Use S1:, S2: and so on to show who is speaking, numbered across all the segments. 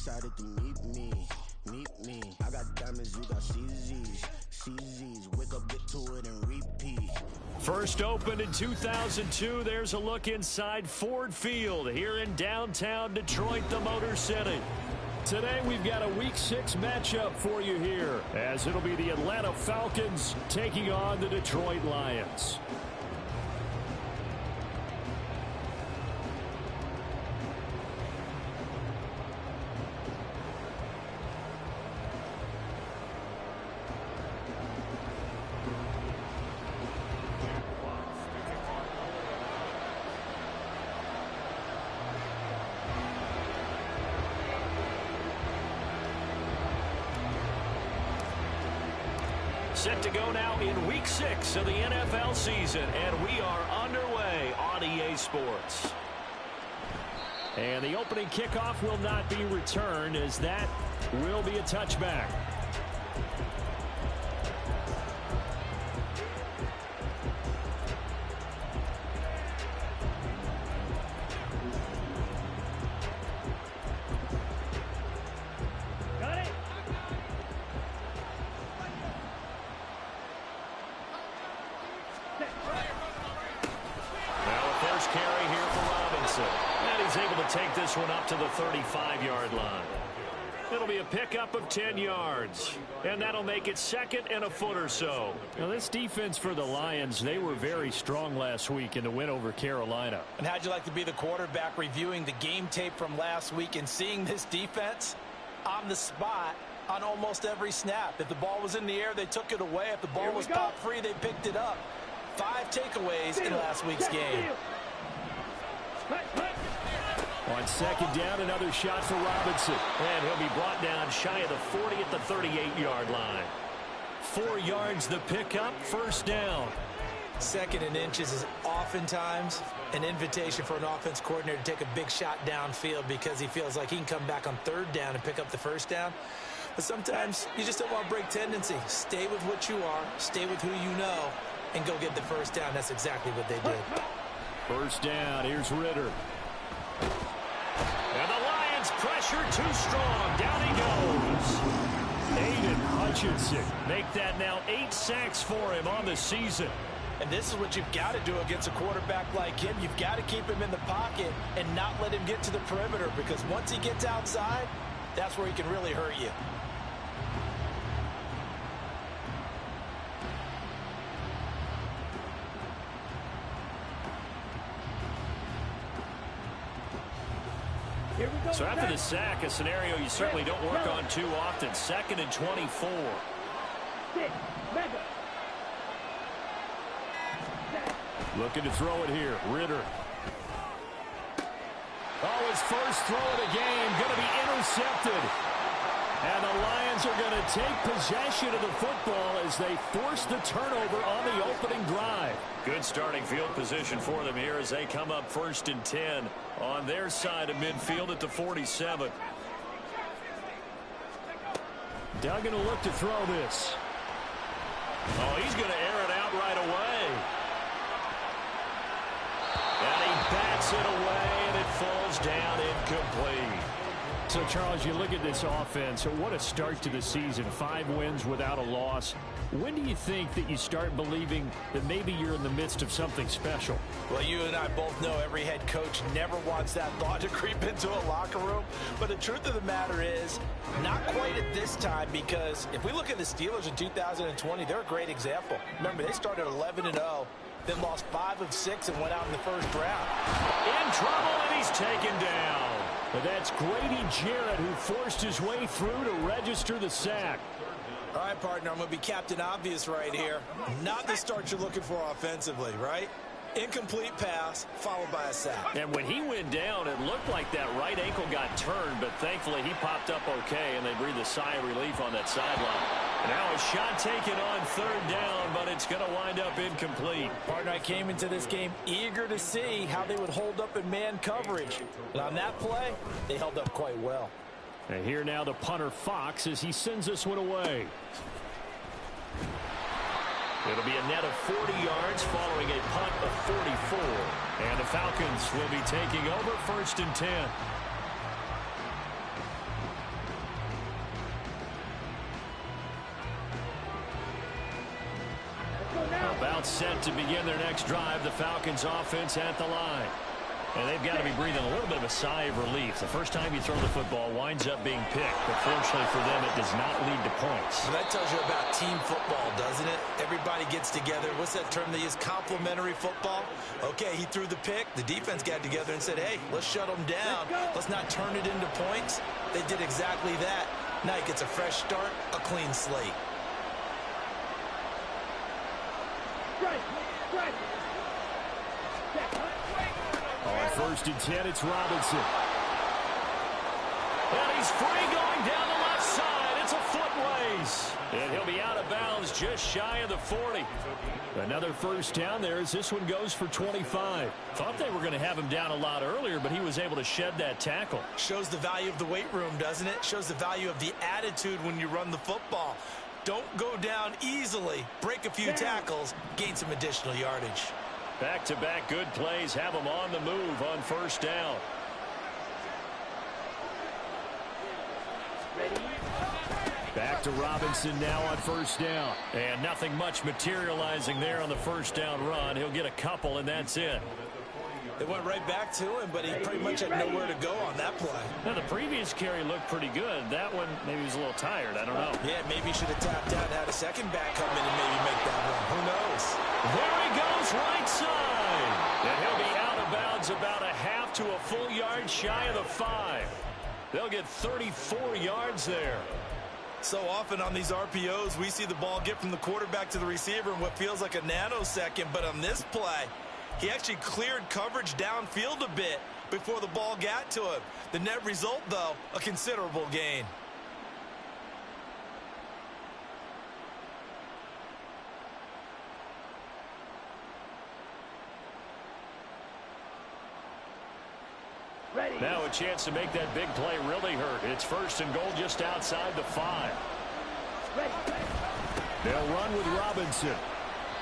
S1: excited to meet me. I got diamonds, you got CZs. Wake up, get to it, and repeat.
S2: First opened in 2002, there's a look inside Ford Field here in downtown Detroit, the Motor City. Today we've got a Week 6 matchup for you here, as it'll be the Atlanta Falcons taking on the Detroit Lions. Set to go now in Week 6 of the NFL season, and we are underway on EA Sports. And the opening kickoff will not be returned, as that will be a touchback. And he's able to take this one up to the 35-yard line. It'll be a pickup of 10 yards. And that'll make it second and a foot or so. Now, this defense for the Lions, they were very strong last week in the win over Carolina.
S3: And how'd you like to be the quarterback reviewing the game tape from last week and seeing this defense on the spot on almost every snap? If the ball was in the air, they took it away. If the ball was popped free, they picked it up. 5 takeaways in last week's game.
S2: On second down, another shot for Robinson. And he'll be brought down shy of the 40 at the 38-yard line. 4 yards the pickup, first down.
S3: Second and inches is oftentimes an invitation for an offense coordinator to take a big shot downfield because he feels like he can come back on third down and pick up the first down. But sometimes you just don't want to break tendency. Stay with what you are, stay with who you know, and go get the first down. That's exactly what they did.
S2: First down, here's Ritter. And the Lions pressure too strong. Down he goes. Aiden Hutchinson. Make that now 8 sacks for him on the season.
S3: And this is what you've got to do against a quarterback like him. You've got to keep him in the pocket and not let him get to the perimeter, because once he gets outside, that's where he can really hurt you.
S2: So after the sack, a scenario you certainly don't work on too often. 2nd and 24. Looking to throw it here. Ritter. Oh, his first throw of the game going to be intercepted. And the Lions are going to take possession of the football as they force the turnover on the opening drive. Good starting field position for them here as they come up 1st and 10 on their side of midfield at the 47. Duggan will look to throw this. Oh, he's going to air it out right away. And he bats it away, and it falls down incomplete. So, Charles, you look at this offense, what a start to the season. 5 wins without a loss. When do you think that you start believing that maybe you're in the midst of something special?
S3: Well, you and I both know every head coach never wants that thought to creep into a locker room. But the truth of the matter is, not quite at this time, because if we look at the Steelers in 2020, they're a great example. Remember, they started 11-0. Then lost 5 of 6 and went out in the first round.
S2: In trouble, and he's taken down. But that's Grady Jarrett, who forced his way through to register the sack.
S3: All right, partner, I'm going to be Captain Obvious right here. Not the start you're looking for offensively, right? Incomplete pass, followed by a sack.
S2: And when he went down, it looked like that right ankle got turned, but thankfully he popped up okay, and they breathed a sigh of relief on that sideline. Now a shot taken on 3rd down, but it's going to wind up incomplete.
S3: Partner, I came into this game eager to see how they would hold up in man coverage. And on that play, they held up quite well.
S2: And here now the punter Fox as he sends this one away. It'll be a net of 40 yards following a punt of 44. And the Falcons will be taking over 1st and 10. about set to begin their next drive. The Falcons offense at the line. And they've got to be breathing a little bit of a sigh of relief. The first time you throw the football winds up being picked. But fortunately for them, it does not lead to points.
S3: Well, that tells you about team football, doesn't it? Everybody gets together. What's that term they use? Complementary football. Okay, he threw the pick. The defense got together and said, hey, let's shut them down. Let's not turn it into points. They did exactly that. Now he gets a fresh start, a clean slate.
S2: On 1st and 10, it's Robinson. And he's free going down the left side. It's a foot race. And he'll be out of bounds just shy of the 40. Another first down there as this one goes for 25. Thought they were going to have him down a lot earlier, but he was able to shed that tackle.
S3: Shows the value of the weight room, doesn't it? Shows the value of the attitude when you run the football. Don't go down easily. Break a few tackles. Gain some additional yardage.
S2: Back-to-back good plays have them on the move on first down. Back to Robinson now on first down. And nothing much materializing there on the first down run. He'll get a couple, and that's it.
S3: They went right back to him, but he pretty much had nowhere to go on that play.
S2: Now, the previous carry looked pretty good. That one, maybe he was a little tired. I don't know.
S3: Yeah, maybe he should have tapped out and had a second back come in and maybe make that run. Who knows?
S2: There he goes, right side. And he'll be out of bounds about a half to a full yard shy of the 5. They'll get 34 yards there.
S3: So often on these RPOs, we see the ball get from the quarterback to the receiver in what feels like a nanosecond. But on this play, he actually cleared coverage downfield a bit before the ball got to him. The net result, though, a considerable gain.
S2: Now a chance to make that big play really hurt. It's 1st and goal just outside the 5. They'll run with Robinson.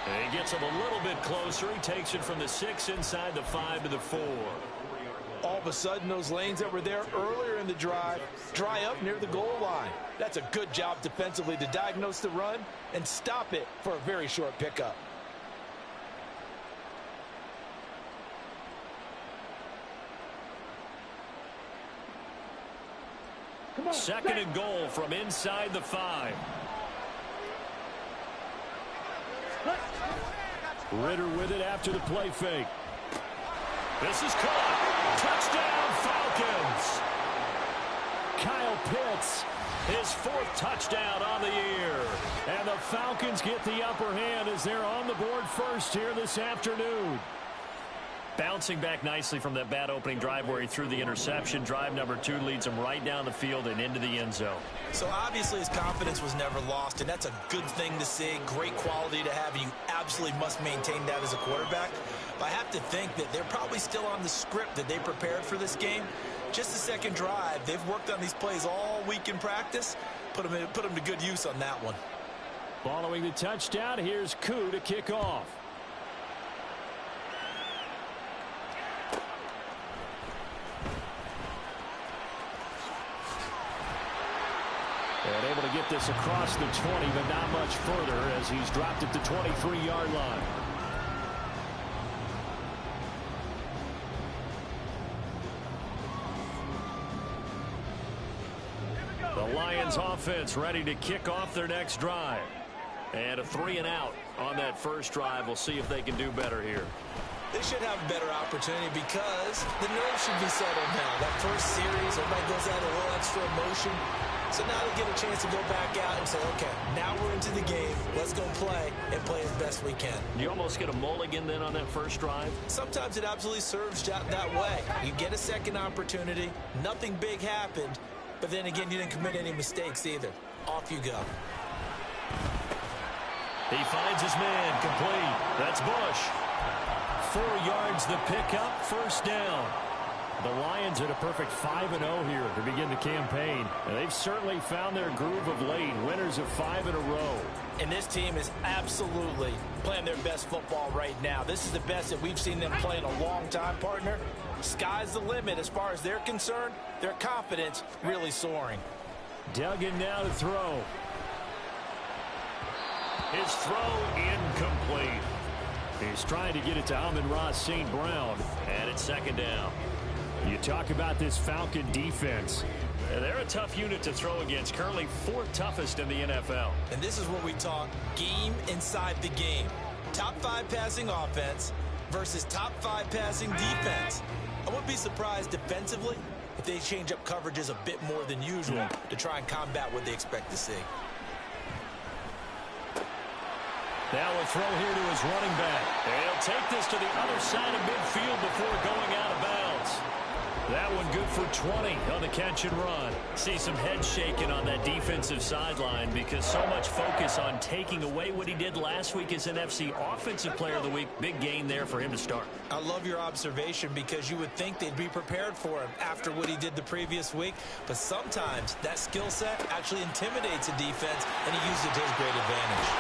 S2: And he gets him a little bit closer. He takes it from the 6 inside the 5 to the 4.
S3: All of a sudden, those lanes that were there earlier in the drive dry up near the goal line. That's a good job defensively to diagnose the run and stop it for a very short pickup.
S2: Second and goal from inside the 5. Ritter with it after the play fake. This is caught. Touchdown, Falcons. Kyle Pitts, his 4th touchdown on the year. And the Falcons get the upper hand as they're on the board first here this afternoon. Bouncing back nicely from that bad opening drive where he threw the interception. Drive number 2 leads him right down the field and into the end zone.
S3: So obviously his confidence was never lost, and that's a good thing to see. Great quality to have, and you absolutely must maintain that as a quarterback. But I have to think that they're probably still on the script that they prepared for this game. Just the second drive. They've worked on these plays all week in practice. Put them to good use on that one.
S2: Following the touchdown, here's Koo to kick off. And able to get this across the 20, but not much further as he's dropped it to 23-yard line. The Lions offense ready to kick off their next drive. And a 3-and-out on that first drive. We'll see if they can do better here.
S3: They should have a better opportunity because the nerves should be settled now. That first series, everybody goes out a little extra emotion. So now they get a chance to go back out and say, okay, now we're into the game. Let's go play and play as best we can.
S2: You almost get a mulligan then on that first drive?
S3: Sometimes it absolutely serves that way. You get a second opportunity. Nothing big happened. But then again, you didn't commit any mistakes either. Off you go.
S2: He finds his man complete. That's Bush. 4 yards the pickup, first down. The Lions at a perfect 5-0 here to begin the campaign. And they've certainly found their groove of late. Winners of 5 in a row.
S3: And this team is absolutely playing their best football right now. This is the best that we've seen them play in a long time, partner. Sky's the limit as far as they're concerned. Their confidence really soaring.
S2: Duggan now to throw. His throw incomplete. He's trying to get it to Amon-Ra St. Brown.
S4: And it's second down.
S2: You talk about this Falcon defense.
S4: They're a tough unit to throw against. Currently 4th toughest in the NFL.
S3: And this is where we talk game inside the game. Top 5 passing offense versus top 5 passing defense. I wouldn't be surprised defensively if they change up coverages a bit more than usual to try and combat what they expect to see.
S2: Now a throw here to his running back.
S4: And he'll take this to the other side of midfield before going out of bounds.
S2: That one good for 20 on the catch and run.
S4: See some head shaking on that defensive sideline because so much focus on taking away what he did last week as NFC Offensive Player of the Week. Big gain there for him to start.
S3: I love your observation because you would think they'd be prepared for him after what he did the previous week. But sometimes that skill set actually intimidates a defense, and he used it to his great advantage.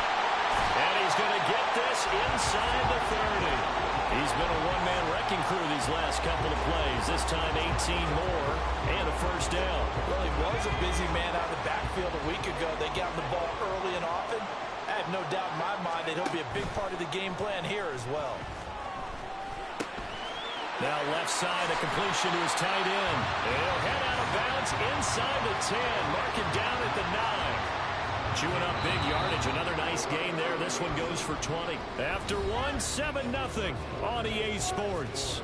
S4: And he's going to get this inside the 30.
S2: He's been a one-man wrecking crew these last couple of plays. This time 18 more and a first down.
S3: Well, he was a busy man out of the backfield a week ago. They got him the ball early and often. I have no doubt in my mind that he'll be a big part of the game plan here as well.
S2: Now left side, a completion to his tight end.
S4: He'll head out of bounds inside the 10. Mark him down at the 9. Chewing up big yardage. Another nice gain there. This one goes for 20.
S2: After 7-0 on EA Sports.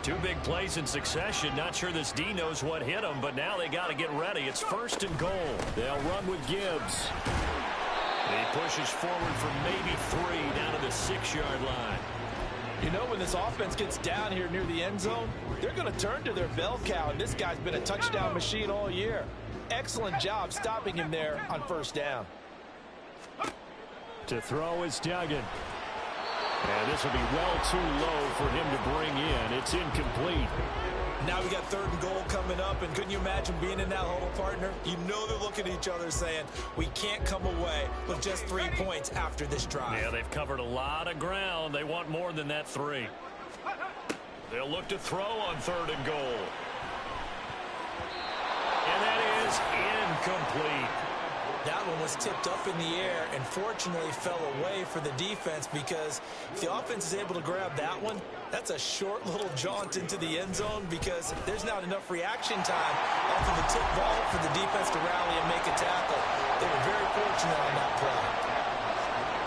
S4: Two big plays in succession. Not sure this D knows what hit him, but now they got to get ready. It's 1st and goal.
S2: They'll run with Gibbs.
S4: He pushes forward for maybe 3 down to the 6-yard line.
S3: You know, when this offense gets down here near the end zone, they're going to turn to their bell cow, and this guy's been a touchdown machine all year. Excellent job stopping him there on 1st down.
S2: To throw is Duggan. And this will be well too low for him to bring in. It's incomplete.
S3: Now we got 3rd and goal coming up, and couldn't you imagine being in that huddle, partner? You know they're looking at each other saying, we can't come away with just 3 points after this drive.
S4: Yeah, they've covered a lot of ground. They want more than that 3. They'll look to throw on 3rd and goal. And that is incomplete.
S3: That one was tipped up in the air and fortunately fell away for the defense because if the offense is able to grab that one, that's a short little jaunt into the end zone because there's not enough reaction time off of the tip ball for the defense to rally and make a tackle. They were very fortunate on that play.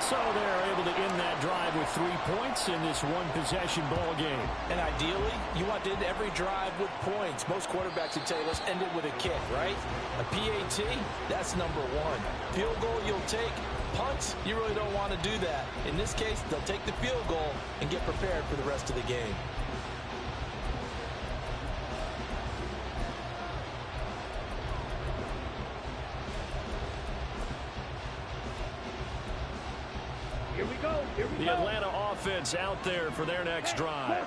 S2: So they're able to end that drive with 3 points in this one-possession ball game.
S3: And ideally, you want to end every drive with points. Most quarterbacks would tell you, let's end it with a kick, right? A PAT, that's number 1. Field goal you'll take. Punts, you really don't want to do that. In this case, they'll take the field goal and get prepared for the rest of the game.
S2: The Atlanta offense out there for their next drive.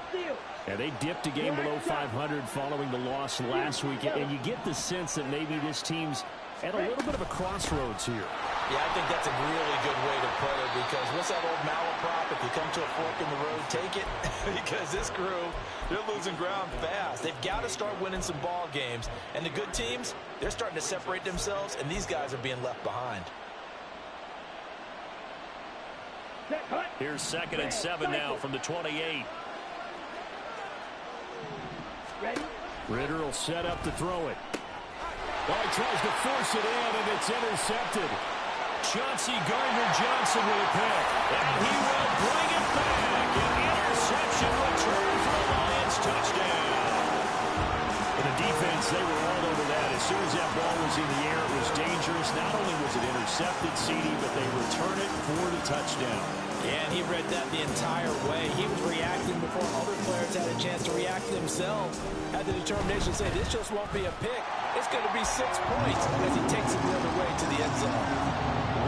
S2: And they dipped a game below 500 following the loss last week. And you get the sense that maybe this team's at a little bit of a crossroads here.
S3: Yeah, I think that's a really good way to put it because what's that old malaprop? If you come to a fork in the road, take it. Because this crew, they're losing ground fast. They've got to start winning some ball games. And the good teams, they're starting to separate themselves, and these guys are being left behind.
S4: Here's 2nd and 7 now from the 28.
S2: Ritter will set up to throw it. Oh, he tries to force it in, and it's intercepted.
S4: Chauncey Gardner-Johnson with a pick. And he will bring it back. An interception return for the Lions touchdown.
S2: And the defense, they were all over that. As soon as that ball was in the air, it was dangerous. Not only was it intercepted, CD, but they return it for the touchdown.
S3: Yeah, and he read that the entire way. He was reacting before other players had a chance to react themselves. Had the determination to say, this just won't be a pick. It's going to be 6 points as he takes it the other way to the end zone.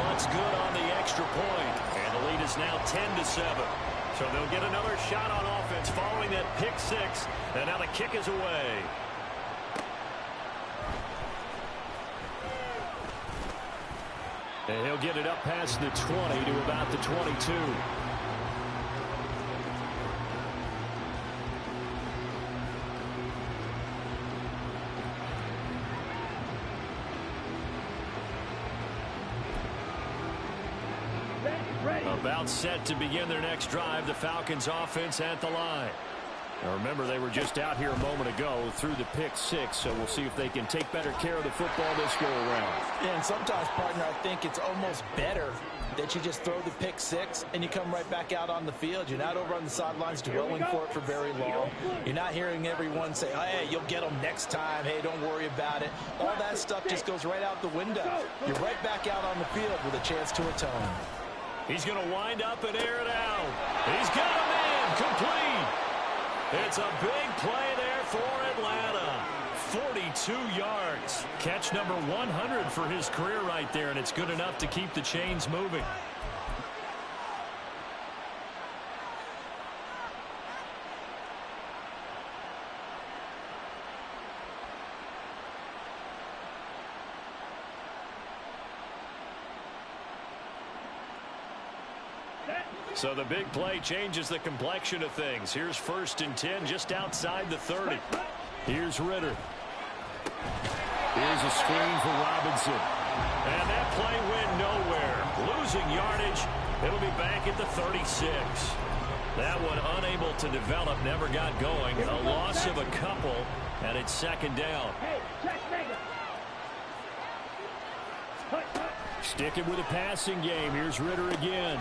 S4: What's good on the extra point. And the lead is now 10-7. So they'll get another shot on offense following that pick 6. And now the kick is away.
S2: And he'll get it up past the 20 to about the 22. About set to begin their next drive, the Falcons offense at the line. Now remember, they were just out here a moment ago through the pick six, so we'll see if they can take better care of the football this go-around.
S3: Yeah, and sometimes, partner, I think it's almost better that you just throw the pick six and you come right back out on the field. You're not over on the sidelines dwelling for it for very long. You're not hearing everyone say, hey, you'll get them next time. Hey, don't worry about it. All that stuff just goes right out the window. You're right back out on the field with a chance to atone.
S2: He's going to wind up and air it out. He's got a man complete. It's a big play there for Atlanta. 42 yards. Catch number 100 for his career right there, and it's good enough to keep the chains moving. So the big play changes the complexion of things. Here's 1st and 10 just outside the 30. Here's Ritter. Here's a screen for Robinson. And that play went nowhere. Losing yardage. It'll be back at the 36. That one unable to develop, never got going. A loss of a couple, and it's 2nd down. Sticking with a passing game. Here's Ritter again.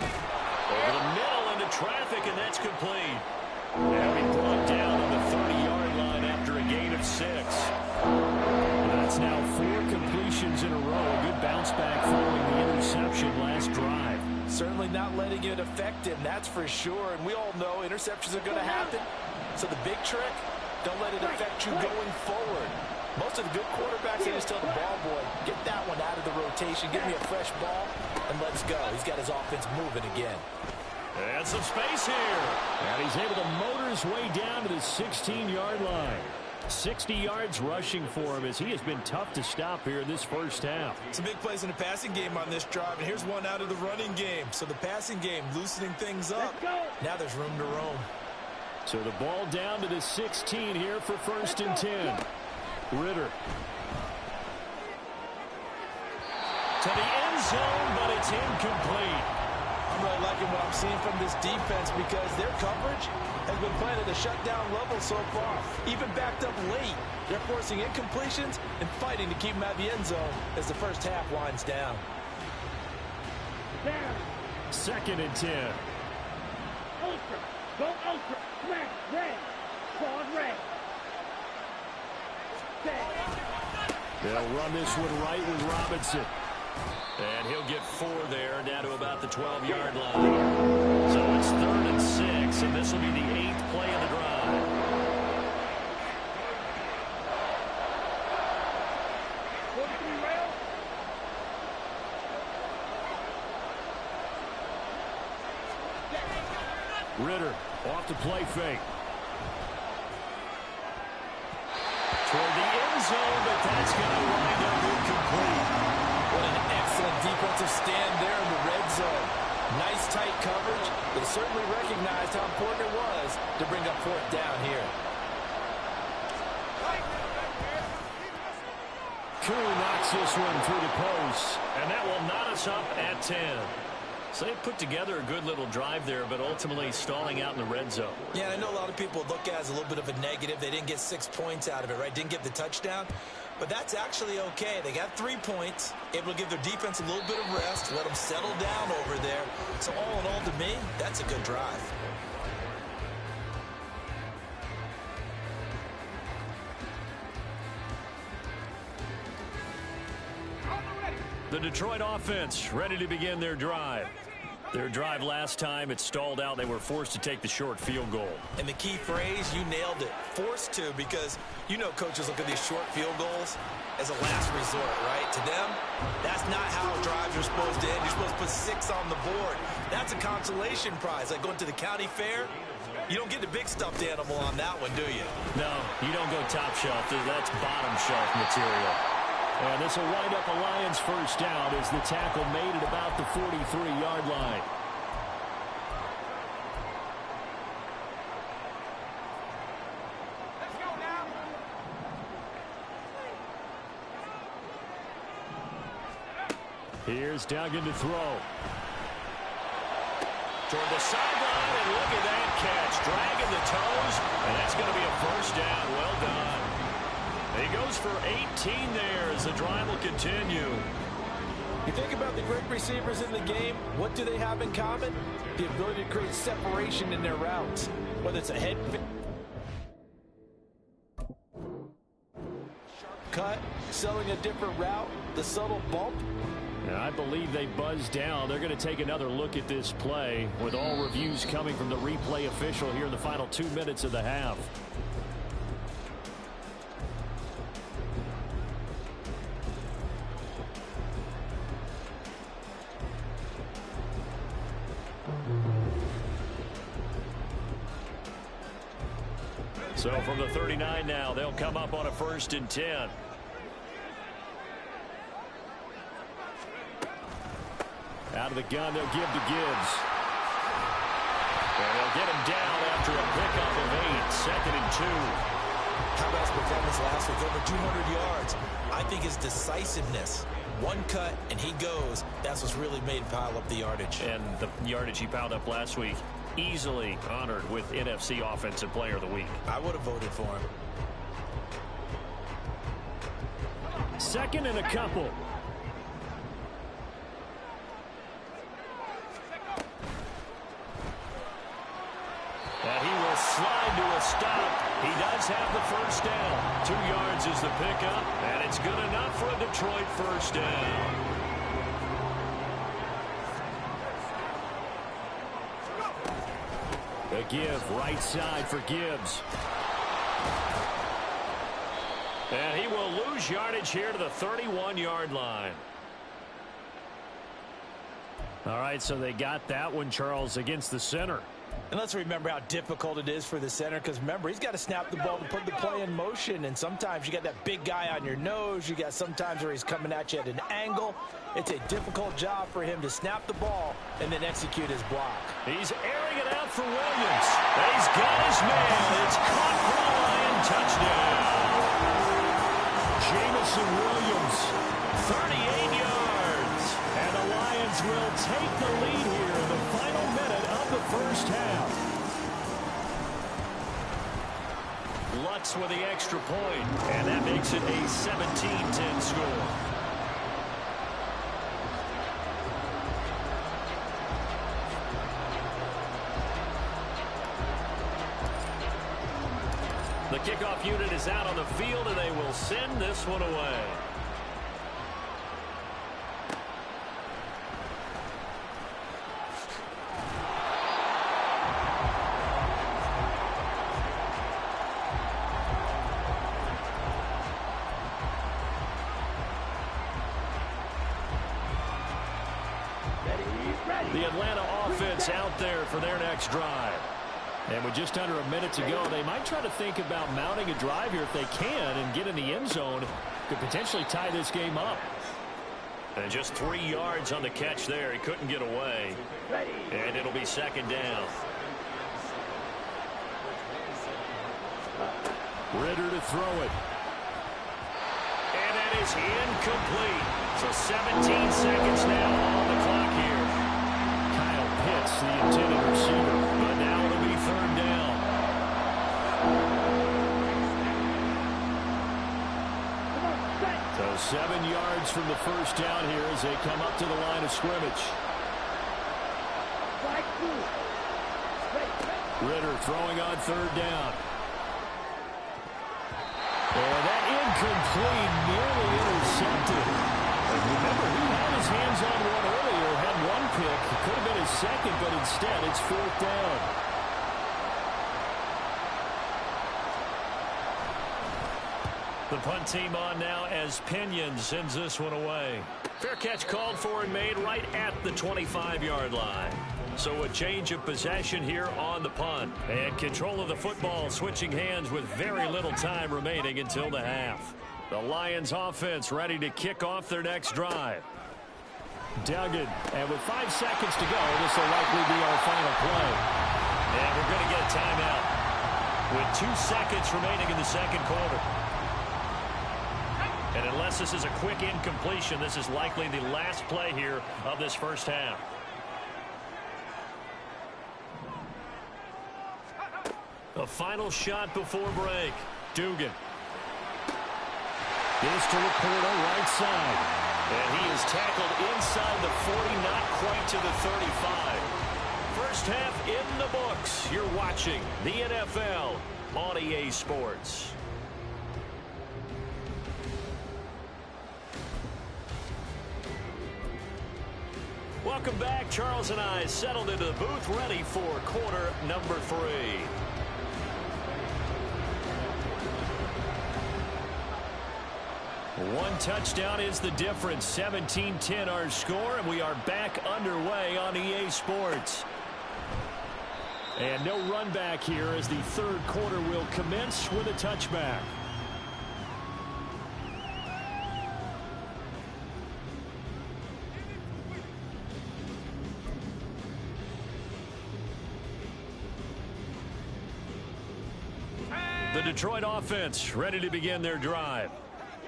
S2: Over the middle into traffic, and that's complete. Now he brought down on the 30-yard line after a gain of 6. That's now 4 completions in a row. A good bounce back following the interception last drive.
S3: Certainly not letting it affect him, that's for sure. And we all know interceptions are going to happen. So the big trick, don't let it affect you going forward. Most of the good quarterbacks, they just tell the ball boy, get that one out of the rotation, give me a fresh ball, and let's go. He's got his offense moving again.
S2: And some space here. And he's able to motor his way down to the 16-yard line. 60 yards rushing for him as he has been tough to stop here in this first half.
S3: Some big plays in the passing game on this drive, and here's one out of the running game. So the passing game loosening things up. Now there's room to roam.
S2: So the ball down to the 16 here for 1st and 10. Ritter. To the end zone, but it's incomplete.
S3: I'm really liking what I'm seeing from this defense because their coverage has been playing at a shutdown level so far. Even backed up late, they're forcing incompletions and fighting to keep them out of the end zone as the first half winds down.
S2: 2nd and 10.
S5: Ultra. Go ultra. Smash. Red. Claude red.
S2: They'll run this one right with Robinson. And he'll get 4 there, down to about the 12-yard line. So it's 3rd and 6, and this will be the 8th play of the drive. Ritter off the play fake. Toward the end zone, but that's going to wind up incomplete.
S3: What an excellent defensive stand there in the red zone. Nice tight coverage. They certainly recognized how important it was to bring up 4th down here.
S2: Curry knocks this one through the post, and that will knot us up at 10. So they put together a good little drive there, but ultimately stalling out in the red zone.
S3: Yeah, I know a lot of people look at it as a little bit of a negative. They didn't get 6 points out of it, right? Didn't get the touchdown. But that's actually okay. They got 3 points, able to give their defense a little bit of rest, let them settle down over there. So all in all, to me, that's a good drive.
S2: The Detroit offense ready to begin their drive. Their drive last time, it stalled out. They were forced to take the short field goal.
S3: And the key phrase, you nailed it. Forced to, because you know coaches look at these short field goals as a last resort, right? To them, that's not how drives are supposed to end. You're supposed to put 6 on the board. That's a consolation prize, like going to the county fair. You don't get the big stuffed animal on that one, do you?
S2: No, you don't go top shelf. That's bottom shelf material. And this will wind up a Lions first down as the tackle made at about the 43-yard line.
S5: Let's go now.
S2: Here's Duggan to throw.
S4: toward the sideline, and look at that catch. Dragging the toes, and that's going to be a first down. Well done. He goes for 18 there as the drive will continue.
S3: You think about the great receivers in the game, what do they have in common? The ability to create separation in their routes. Whether it's a head cut, selling a different route, the subtle bump.
S2: And I believe they buzzed down. They're going to take another look at this play with all reviews coming from the replay official here in the final 2 minutes of the half. So from the 39 now, they'll come up on a 1st and 10. Out of the gun, they'll give to Gibbs. And they'll get him down after a pickup of 8, 2nd and 2.
S3: How about his performance last week? Over 200 yards. I think his decisiveness, one cut and he goes, that's what's really made him pile up the yardage.
S2: And the yardage he piled up last week, easily honored with NFC Offensive Player of the Week.
S3: I would have voted for him.
S2: 2nd and a couple. And he will slide to a stop. He does have the first down. 2 yards is the pickup, and it's good enough for a Detroit first down. A give right side for Gibbs. And he will lose yardage here to the 31-yard line. All right, so they got that one, Charles, against the center.
S3: And let's remember how difficult it is for the center, because remember, he's got to snap the ball to put the play in motion, and sometimes you got that big guy on your nose. You got sometimes where he's coming at you at an angle. It's a difficult job for him to snap the ball and then execute his block.
S2: He's airing it out for Williams. He's got his man. It's caught for the Lion touchdown. Jamison Williams, 38 yards. And the Lions will take the lead here in the final minute of the first half. Lutz with the extra point, and that makes it a 17-10 score. The kickoff unit is out on the field, and they will send this one away. The Atlanta offense out there for their next drive. And with just under a minute to go, they might try to think about mounting a drive here if they can and get in the end zone. Could potentially tie this game up. And just 3 yards on the catch there. He couldn't get away. And it'll be 2nd down. Ritter to throw it. And that is incomplete. So 17 seconds now on the clock here. Kyle Pitts, the intended receiver. But now it'll be 3rd down. So 7 yards from the first down here as they come up to the line of scrimmage. Ritter throwing on 3rd down. And that incomplete, nearly intercepted. And remember, he had his hands on one earlier, had one pick. It could have been his second, but instead it's 4th down. The punt team on now as Pinion sends this one away. Fair catch called for and made right at the 25-yard line. So a change of possession here on the punt. And control of the football switching hands with very little time remaining until the half. The Lions offense ready to kick off their next drive. Duggan, and with 5 seconds to go, this will likely be our final play. And we're going to get a timeout with 2 seconds remaining in the second quarter. And unless this is a quick incompletion, this is likely the last play here of this first half.
S4: A final shot before break. Dugan.
S2: Gives to Laporta, right side.
S4: And he is tackled inside the 40, not quite to the 35. First half in the books. You're watching the NFL on EA Sports. Welcome back. Charles and I settled into the booth, ready for quarter number 3. One touchdown is the difference. 17-10 our score, and we are back underway on EA Sports. And no run back here as the third quarter will commence with a touchback. The Detroit offense ready to begin their drive.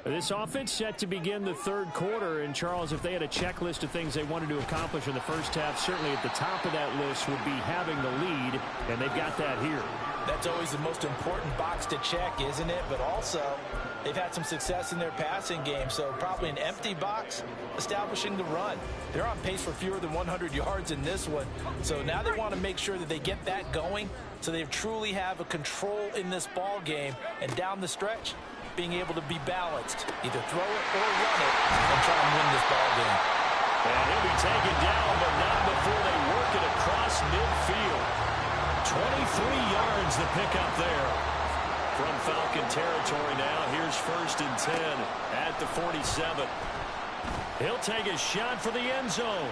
S4: This offense set to begin the third quarter. And, Charles, if they had a checklist of things they wanted to accomplish in the first half, certainly at the top of that list would be having the lead, and they've got that here.
S3: That's always the most important box to check, isn't it? But also, they've had some success in their passing game, so probably an empty box establishing the run. They're on pace for fewer than 100 yards in this one, so now they want to make sure that they get that going so they truly have a control in this ball game, and down the stretch, being able to be balanced, either throw it or run it, and try and win this ball game.
S4: And he'll be taken down, but not before they work it across midfield. 23 yards the pickup there. From Falcon territory now, here's 1st and 10 at the 47. He'll take a shot for the end zone.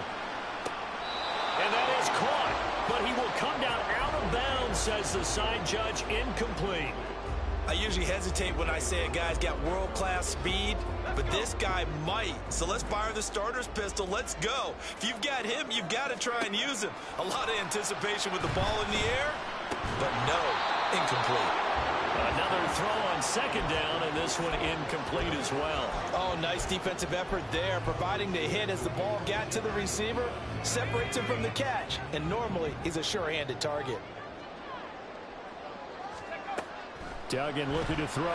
S4: And that is caught, but he will come down out of bounds, says the side judge, incomplete.
S3: I usually hesitate when I say a guy's got world-class speed, but this guy might. So let's fire the starter's pistol. Let's go. If you've got him, you've got to try and use him. A lot of anticipation with the ball in the air, but no, incomplete.
S4: Another throw on 2nd down, and this one incomplete as well.
S3: Oh, nice defensive effort there, providing the hit as the ball got to the receiver, separates him from the catch, and normally he's a sure-handed target.
S2: Duggan looking to throw.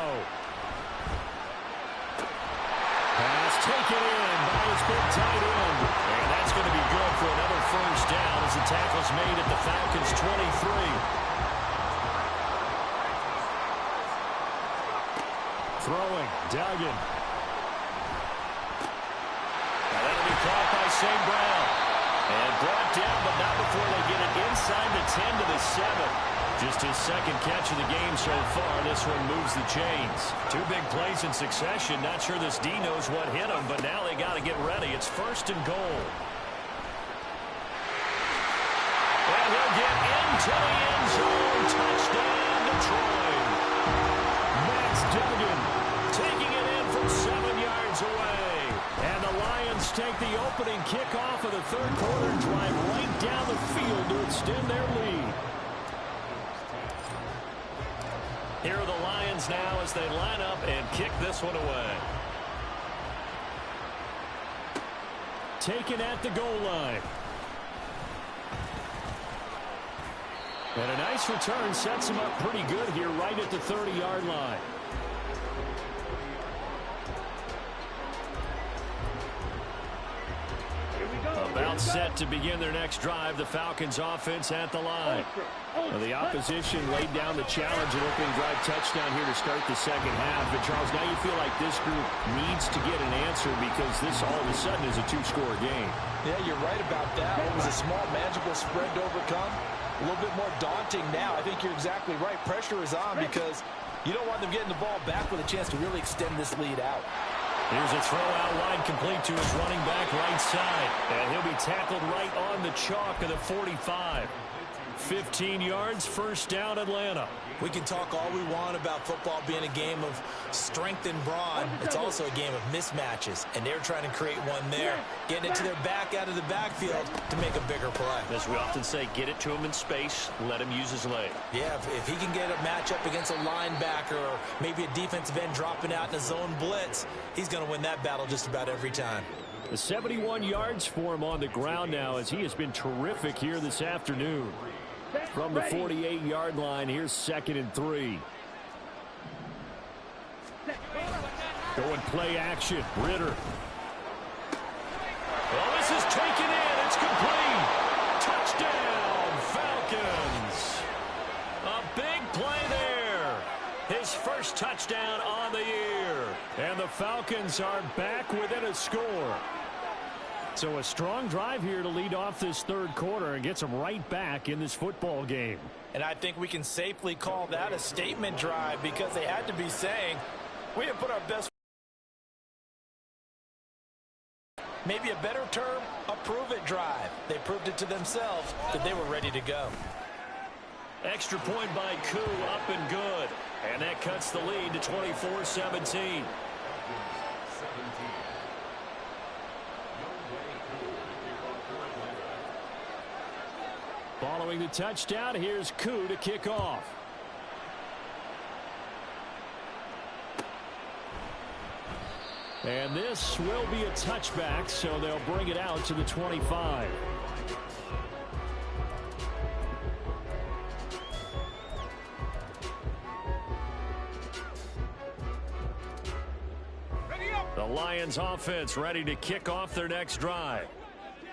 S2: Pass taken in by his big tight end.
S4: And that's going to be good for another first down as the tackle's made at the Falcons' 23.
S2: Throwing, Duggan.
S4: Now that'll be caught by St. Brown. And brought down, but not before they get it inside the 10 to the 7. Just his second catch of the game so far. This one moves the chains. 2 big plays in succession. Not sure this D knows what hit him, but now they got to get ready. It's 1st and goal. And he'll get into the end zone. Touchdown, Detroit. Max Duggan taking it in from 7 yards away. And the Lions take the opening kickoff of the third quarter and drive right down the field to extend their lead. Here are the Lions now as they line up and kick this one away.
S2: Taken at the goal line. And a nice return sets him up pretty good here right at the 30-yard line. About set to begin their next drive. The Falcons offense at the line. Well, the opposition laid down the challenge and opening drive touchdown here to start the second half. But, Charles, now you feel like this group needs to get an answer because this all of a sudden is a 2-score game.
S3: Yeah, you're right about that. It was a small, magical spread to overcome. A little bit more daunting now. I think you're exactly right. Pressure is on because you don't want them getting the ball back with a chance to really extend this lead out.
S2: Here's a throw out wide complete to his running back right side.
S4: And he'll be tackled right on the chalk of the 45. 15 yards, 1st down, Atlanta.
S3: We can talk all we want about football being a game of strength and brawn. It's also a game of mismatches, and they're trying to create one there, getting it to their back out of the backfield to make a bigger play.
S4: As we often say, get it to him in space, let him use his leg.
S3: Yeah, if he can get a matchup against a linebacker or maybe a defensive end dropping out in a zone blitz, he's going to win that battle just about every time.
S2: The 71 yards for him on the ground now as he has been terrific here this afternoon. From the 48-yard line, here's 2nd and 3. Going play action. Ritter.
S4: Well, this is taken in. It's complete. Touchdown, Falcons. A big play there. His first touchdown on the year.
S2: And the Falcons are back within a score. So a strong drive here to lead off this third quarter and gets them right back in this football game.
S3: And I think we can safely call that a statement drive because they had to be saying, we have put our best. Maybe a better term, a prove-it drive. They proved it to themselves that they were ready to go.
S4: Extra point by Koo, up and good. And that cuts the lead to 24-17.
S2: Following the touchdown, here's Koo to kick off. And this will be a touchback, so they'll bring it out to the 25.
S4: The Lions offense ready to kick off their next drive.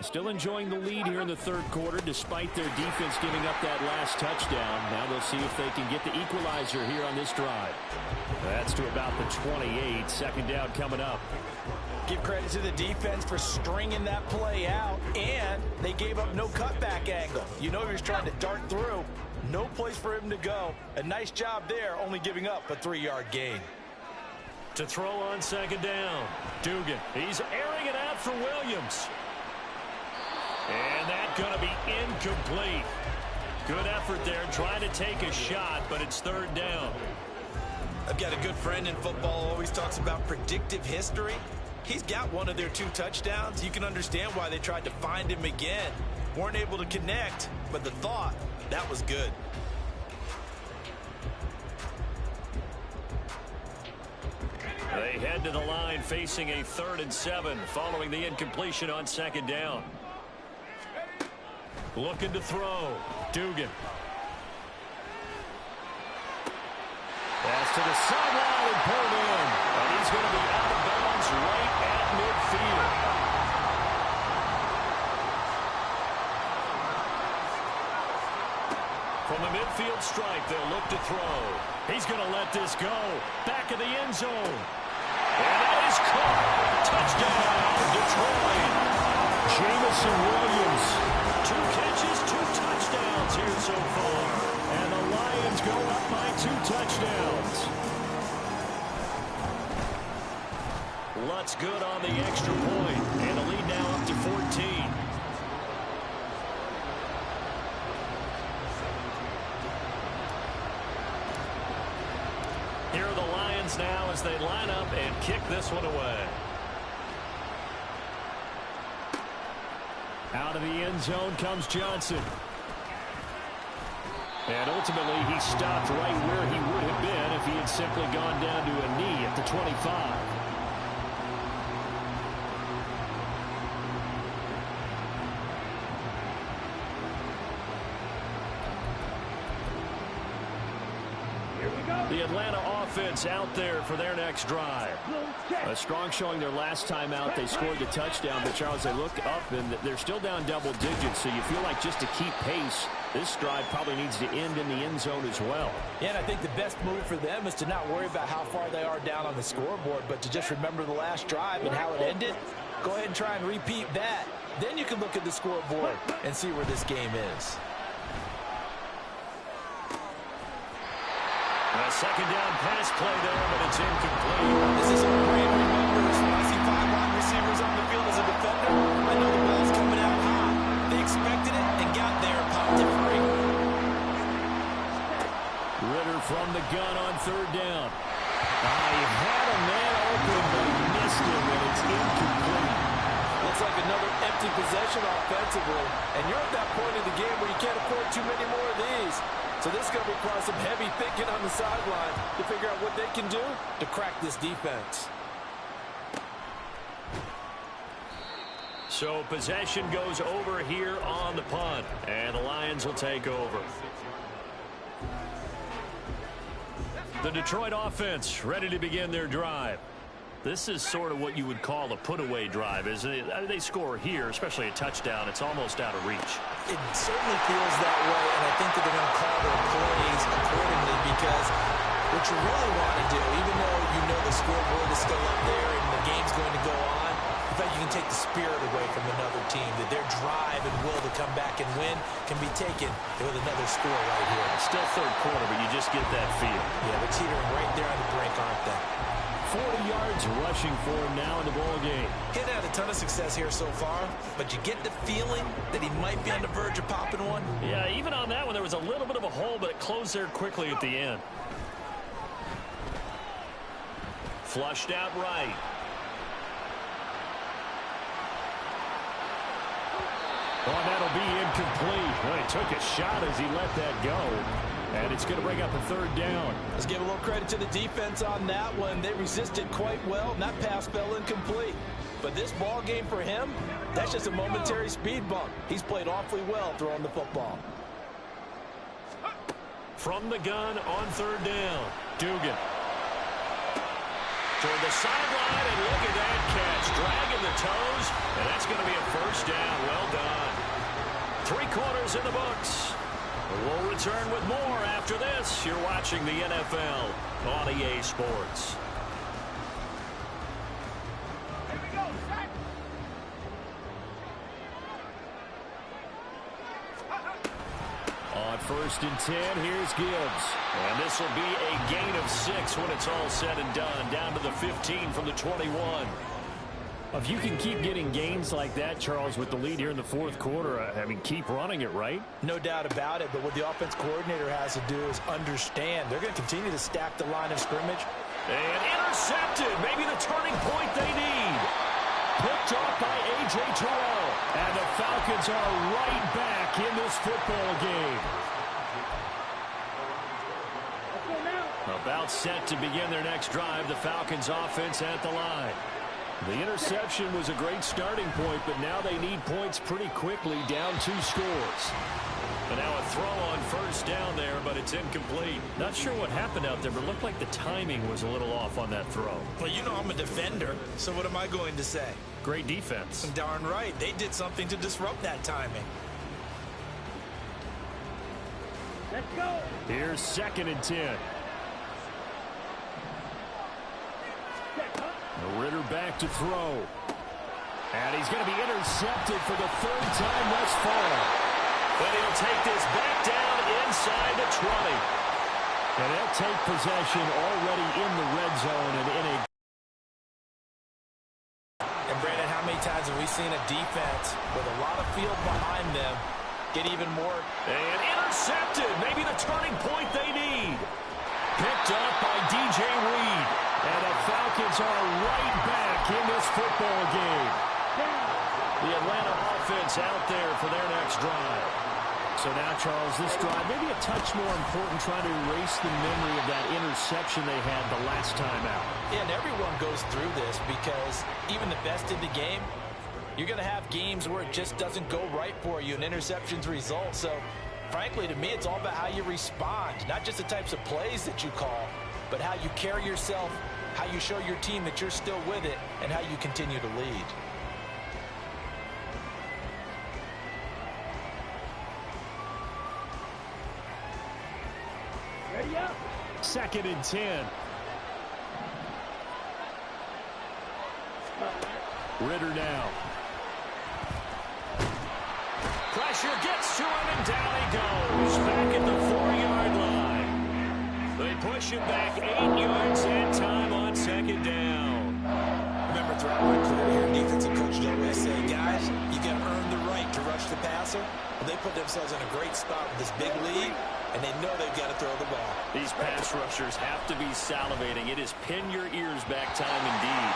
S2: Still enjoying the lead here in the third quarter despite their defense giving up that last touchdown. Now they'll see if they can get the equalizer here on this drive. That's to about the 28. 2nd down coming up.
S3: Give credit to the defense for stringing that play out, and they gave up no cutback angle. You know he was trying to dart through. No place for him to go. A nice job there, only giving up a 3-yard gain.
S4: To throw on 2nd down, Dugan. He's airing it out for Williams. And that's going to be incomplete. Good effort there, trying to take a shot, but it's 3rd down.
S3: I've got a good friend in football, always talks about predictive history. He's got one of their 2 touchdowns. You can understand why they tried to find him again. Weren't able to connect, but the thought, that was good.
S4: They head to the line facing a 3rd and 7 following the incompletion on 2nd down. Looking to throw. Dugan.
S2: Pass to the sideline and pulled in.
S4: And he's going to be out of bounds right at midfield. From the midfield stripe, they'll look to throw. He's going to let this go. Back of the end zone. And that is caught. Touchdown, Detroit.
S2: Jamison Williams.
S4: 2 catches, 2 touchdowns here so far.
S2: And the Lions go up by 2 touchdowns.
S4: Lutz good on the extra point. And the lead now up to 14. Here are the Lions now as they line up and kick this one away.
S2: Out of the end zone comes Johnson. And ultimately, he stopped right where he would have been if he had simply gone down to a knee at the 25.
S4: The Atlanta offense out there for their next drive.
S2: A strong showing their last time out. They scored the touchdown, but Charles, they look up and they're still down double digits, so you feel like just to keep pace, this drive probably needs to end in the end zone as well.
S3: Yeah, and I think the best move for them is to not worry about how far they are down on the scoreboard, but to just remember the last drive and how it ended. Go ahead and try and repeat that. Then you can look at the scoreboard and see where this game is.
S4: A 2nd down pass play there, but it's incomplete.
S3: This is what Brady remembers. When I see 5 wide receivers on the field as a defender, I know the ball's coming out high. They expected it and got there and popped it free.
S2: Ritter from the gun on 3rd down. He had a man open, but he missed him, and it's incomplete.
S3: Looks like another empty possession offensively. And you're at that point in the game where you can't afford too many more of these. So this is going to require some heavy thinking on the sideline to figure out what they can do to crack this defense.
S4: So possession goes over here on the punt, and the Lions will take over. The Detroit offense ready to begin their drive. This is sort of what you would call a put-away drive, isn't it? They score here, especially a touchdown. It's almost out of reach.
S3: It certainly feels that way, and I think that they're going to call their plays accordingly because what you really want to do, even though you know the scoreboard is still up there and the game's going to go on, in fact, you can take the spirit away from another team, that their drive and will to come back and win can be taken with another score right here.
S4: Still third quarter, but you just get that feel.
S3: Yeah, they're teetering right there on the brink, aren't they?
S2: 40 yards rushing for him now in the ball game.
S3: He hasn't had a ton of success here so far, but you get the feeling that he might be on the verge of popping one.
S4: Yeah, even on that one, there was a little bit of a hole, but it closed there quickly at the end. Flushed out right.
S2: Oh, that'll be incomplete. Well, he took a shot as he let that go. And it's going to bring up a third down.
S3: Let's give a little credit to the defense on that one. They resisted quite well, and that pass fell incomplete. But this ball game for him, that's just a momentary speed bump. He's played awfully well throwing the football.
S4: From the gun on third down, Dugan. Toward the sideline, and look at that catch. Dragging the toes, and that's going to be a first down. Well done. 3 quarters in the books. We'll return with more after this. You're watching the NFL on EA Sports.
S5: Here we go, set.
S2: On 1st and 10, here's Gibbs.
S4: And this will be a gain of 6 when it's all said and done. Down to the 15 from the 21.
S2: If you can keep getting gains like that, Charles, with the lead here in the 4th quarter, I mean, keep running it, right?
S3: No doubt about it, but what the offense coordinator has to do is understand. They're going to continue to stack the line of scrimmage.
S4: And intercepted. Maybe the turning point they need.
S2: Picked off by A.J. Terrell. And the Falcons are right back in this football game.
S5: Let's go now.
S4: About set to begin their next drive. The Falcons offense at the line.
S2: The interception was a great starting point, but now they need points pretty quickly, down 2 scores.
S4: And now a throw on first down there, but it's incomplete.
S2: Not sure what happened out there, but it looked like the timing was a little off on that throw.
S3: Well, you know I'm a defender, so what am I going to say?
S2: Great defense.
S3: Darn right. They did something to disrupt that timing.
S5: Let's go.
S2: Here's 2nd and 10. Ritter back to throw. And he's going to be intercepted for the 3rd time thus far.
S4: But he'll take this back down inside the 20.
S2: And they'll take possession already in the red zone and in a...
S3: And Brandon, how many times have we seen a defense with a lot of field behind them get even more?
S4: And intercepted. Maybe the turning point they need.
S2: Picked up by DJ Reed. And the Falcons are right back in this football game.
S4: The Atlanta offense out there for their next drive.
S2: So now, Charles, this drive maybe a touch more important, trying to erase the memory of that interception they had the last time out.
S3: Yeah, and everyone goes through this because even the best in the game, you're going to have games where it just doesn't go right for you and interceptions result. So, frankly, to me, it's all about how you respond, not just the types of plays that you call, but how you carry yourself, how you show your team that you're still with it, and how you continue to lead.
S5: Ready up.
S2: 2nd and 10. Ritter now.
S4: Pressure gets to him, and down he goes. Back at the 4-yard line. They push him back 8 yards and time on 2nd down.
S3: Remember, throughout my career here, defensive coaches always say, guys, you got to earn the right to rush the passer. Well, they put themselves in a great spot with this big lead, and they know they've got to throw the ball.
S4: These pass rushers have to be salivating. It is pin your ears back time indeed.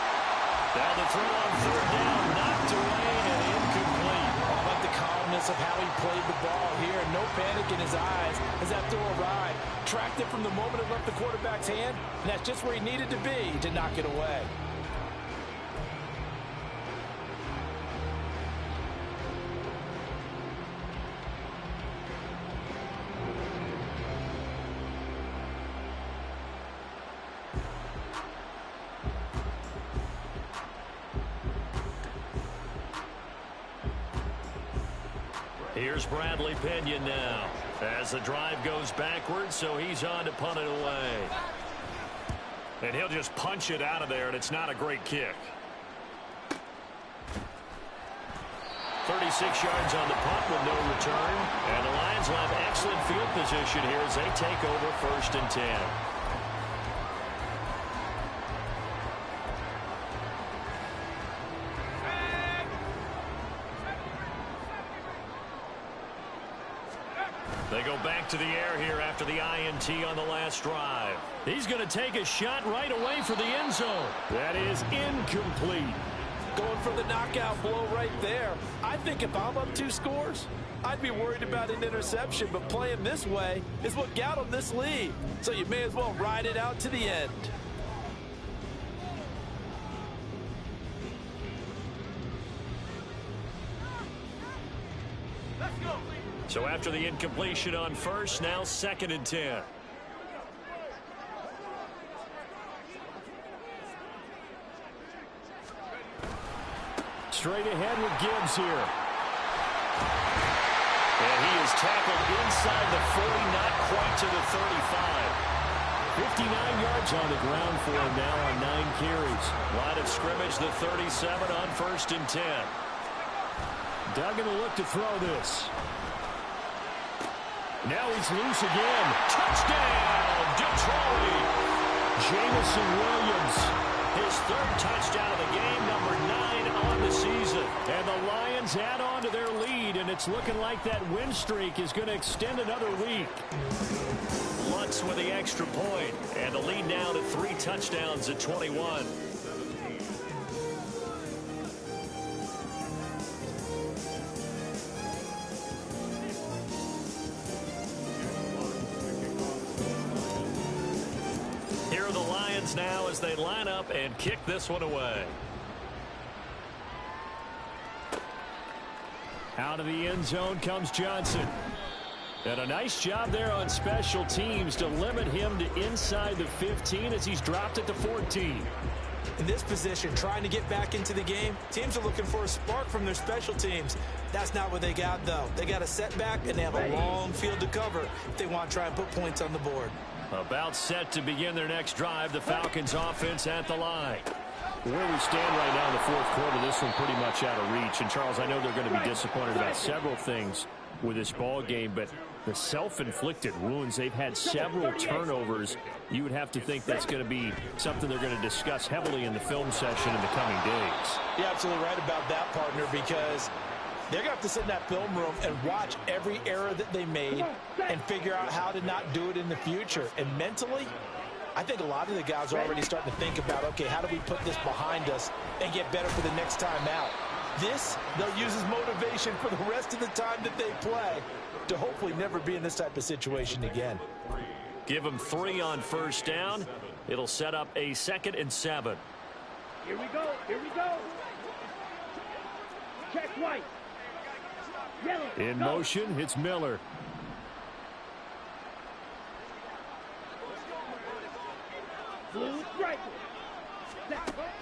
S4: Now the throw on 3rd down, knocked away and incomplete.
S3: I like the calmness of how he played the ball here. No panic in his eyes as that throw arrived. Tracked it from the moment it left the quarterback's hand, and that's just where he needed to be to knock it away.
S4: Here's Bradley Pinion now as the drive goes backwards, so he's on to punt it away.
S2: And he'll just punch it out of there, and it's not a great kick.
S4: 36 yards on the punt with no return. And the Lions will have excellent field position here as they take over 1st and 10. They go back to the air here after the INT on the last drive.
S2: He's going to take a shot right away for the end zone. That is incomplete.
S3: Going for the knockout blow right there. I think if I'm up 2 scores, I'd be worried about an interception, but playing this way is what got them this lead. So you may as well ride it out to the end.
S5: Let's go.
S4: So after the incompletion on 1st, now 2nd and 10.
S2: Straight ahead with Gibbs here.
S4: And he is tackled inside the 40, not quite to the 35.
S2: 59 yards on the ground for him now on 9 carries.
S4: Line of scrimmage, the 37 on 1st and 10.
S2: Duggan will look to throw this. Now he's loose again.
S4: Touchdown, Detroit!
S2: Jamison Williams.
S4: His 3rd touchdown of the game, number 9 on the season.
S2: And the Lions add on to their lead, and it's looking like that win streak is going to extend another week.
S4: Lutz with the extra point, and the lead now to 3 touchdowns at 21. Here are the Lions now as they line up and kick this one away.
S2: Out of the end zone comes Johnson. And a nice job there on special teams to limit him to inside the 15 as he's dropped at the 14.
S3: In this position, trying to get back into the game, teams are looking for a spark from their special teams. That's not what they got, though. They got a setback, and they have a long field to cover if they want to try and put points on the board.
S4: About set to begin their next drive, the Falcons offense at the line.
S2: Where we stand right now in the 4th quarter, this one pretty much out of reach. And, Charles, I know they're going to be disappointed about several things with this ball game, but the self-inflicted wounds, they've had several turnovers. You would have to think that's going to be something they're going to discuss heavily in the film session in the coming days.
S3: You're absolutely right about that, partner, because they're going to have to sit in that film room and watch every error that they made and figure out how to not do it in the future. And mentally, I think a lot of the guys are already starting to think about, okay, how do we put this behind us and get better for the next time out? This, they'll use as motivation for the rest of the time that they play to hopefully never be in this type of situation again.
S4: Give them 3 on 1st down. It'll set up a 2nd and 7.
S5: Here we go. Here we go. Check white. Yellow.
S2: In motion, it's Miller.
S5: Blue striker.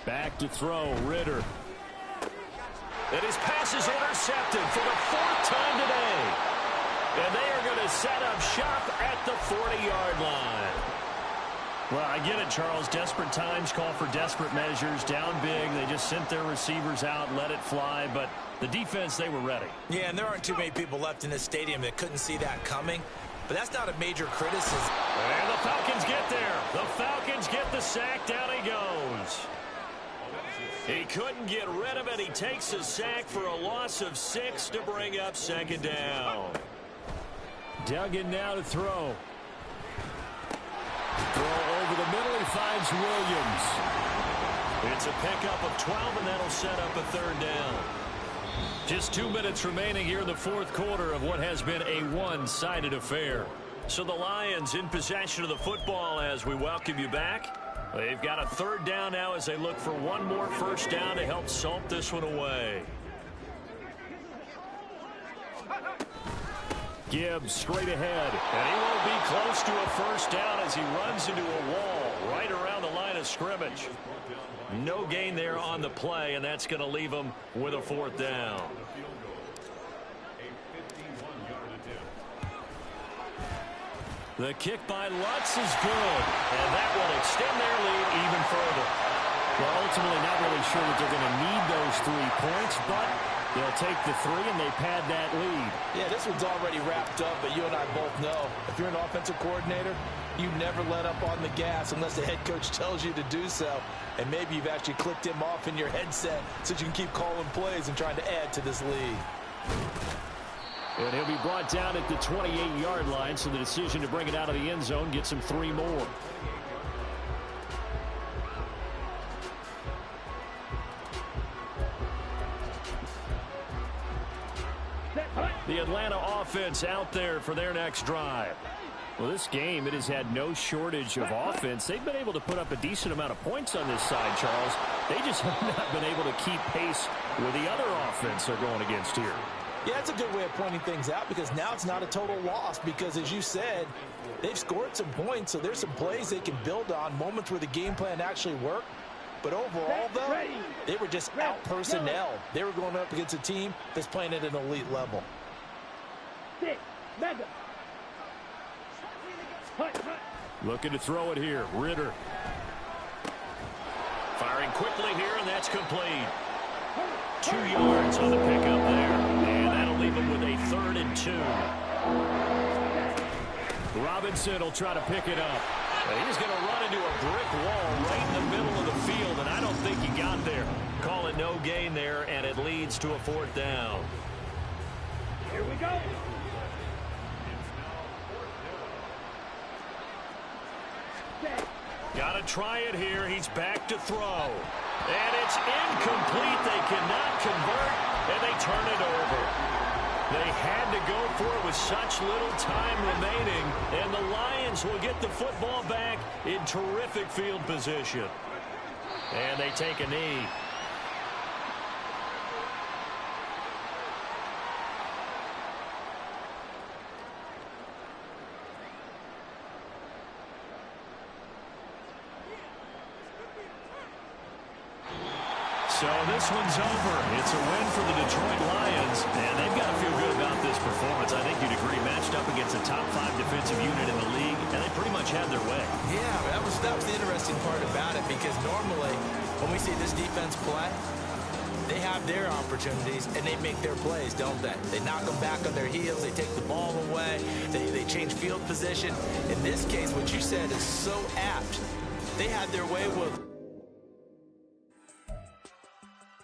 S2: Back to throw, Ritter.
S4: And his pass is intercepted for the 4th time today. And they are going to set up shop at the 40-yard line.
S2: Well, I get it, Charles. Desperate times call for desperate measures. Down big, they just sent their receivers out, let it fly. But the defense, they were ready.
S3: Yeah, and there aren't too many people left in this stadium that couldn't see that coming. But that's not a major criticism.
S4: And the Falcons get there. The Falcons get the sack. Down he goes. He couldn't get rid of it. He takes a sack for a loss of 6 to bring up 2nd down.
S2: Duggan now to throw. Throw over the middle. He finds Williams.
S4: It's a pickup of 12, and that'll set up a 3rd down. Just 2 minutes remaining here in the 4th quarter of what has been a one-sided affair. So the Lions in possession of the football as we welcome you back. They've got a 3rd down now as they look for one more 1st down to help salt this one away.
S2: Gibbs straight ahead.
S4: And he won't be close to a 1st down as he runs into a wall right around the line of scrimmage. No gain there on the play, and that's going to leave him with a 4th down. The kick by Lutz is good, and that will extend their lead even further.
S2: Well, ultimately not really sure that they're going to need those 3 points, but they'll take the 3 and they pad that lead.
S3: Yeah, this one's already wrapped up, but you and I both know if you're an offensive coordinator, you never let up on the gas unless the head coach tells you to do so. And maybe you've actually clicked him off in your headset so you can keep calling plays and trying to add to this lead.
S2: And he'll be brought down at the 28-yard line, so the decision to bring it out of the end zone gets him 3 more. The Atlanta offense out there for their next drive. Well, this game, it has had no shortage of offense. They've been able to put up a decent amount of points on this side, Charles. They just have not been able to keep pace with the other offense they're going against here.
S3: Yeah, that's a good way of pointing things out because now it's not a total loss because, as you said, they've scored some points, so there's some plays they can build on, moments where the game plan actually worked. But overall, though, they were just out-personnel. They were going up against a team that's playing at an elite level.
S2: Looking to throw it here. Ritter.
S4: Firing quickly here, and that's complete. 2 yards on the pickup there. And that'll leave him with a 3rd and 2.
S2: Robinson will try to pick it up.
S4: He's going to run into a brick wall right in the middle of the field, and I don't think he got there. Call it no gain there, and it leads to a 4th down.
S5: Here we go.
S4: Got to try it here. He's back to throw. And it's incomplete. They cannot convert, and they turn it over. They had to go for it with such little time remaining, and the Lions will get the football back in terrific field position. And they take a knee.
S2: So this one's over. It's a win for the Detroit Lions, and they've got to feel good about this performance. I think you'd agree, matched up against a top 5 defensive unit in the league, and they pretty much had their way.
S3: Yeah, that was the interesting part about it because normally when we see this defense play, they have their opportunities and they make their plays, don't they? They knock them back on their heels. They take the ball away. They change field position. In this case, what you said is so apt. They had their way with